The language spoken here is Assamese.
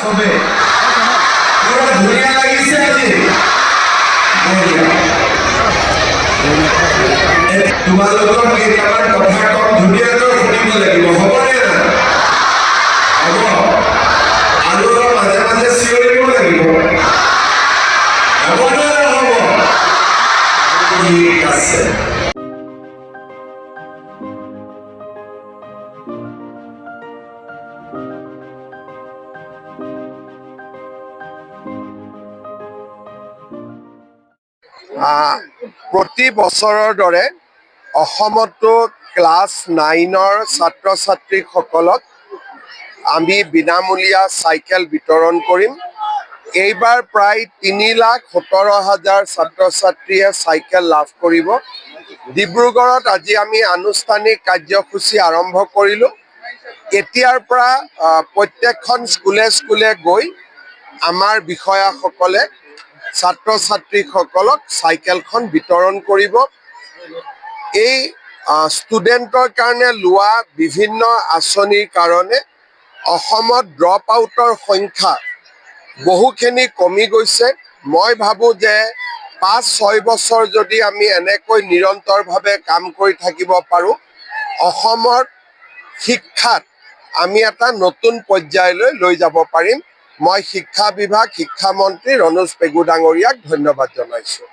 চবে ধুনীয়া লাগিছে আজি তোমালোকৰ কেইটামান কথা কম ধুনীয়াকৈ শুনিব লাগিব হ'বনে না হ'ব আৰু মাজে মাজে চিঞৰিব লাগিব হ'বনে নহ'ব ঠিক আছে প্ৰতি বছৰৰ দৰে অসমতো ক্লাছ 9ৰ ছাত্ৰ ছাত্ৰীসকলক আমি বিনামূলীয়া চাইকেল বিতৰণ কৰিম। এইবাৰ প্ৰায় 3,17,000 ছাত্ৰ ছাত্ৰীয়ে চাইকেল লাভ কৰিব। ডিব্ৰুগড়ত আজি আমি আনুষ্ঠানিক কাৰ্যসূচী আৰম্ভ কৰিলোঁ। এতিয়াৰ পৰা প্ৰত্যেকখন স্কুলে গৈ আমাৰ বিষয়াসকলে ছাত্ৰ ছাত্ৰীসকলক চাইকেলখন বিতৰণ কৰিব। এই ষ্টুডেণ্টৰ কাৰণে লোৱা বিভিন্ন আঁচনিৰ কাৰণে অসমত ড্ৰপ আউটৰ সংখ্যা বহুখিনি কমি গৈছে। মই ভাবোঁ যে 5-6 বছৰ যদি আমি এনেকৈ নিৰন্তৰভাৱে কাম কৰি থাকিব পাৰোঁ, অসমৰ শিক্ষাত আমি এটা নতুন পৰ্যায়লৈ লৈ যাব পাৰিম। মই শিক্ষা বিভাগ শিক্ষামন্ত্ৰী ৰণোজ পেগু ডাঙৰীয়াক ধন্যবাদ জনাইছোঁ।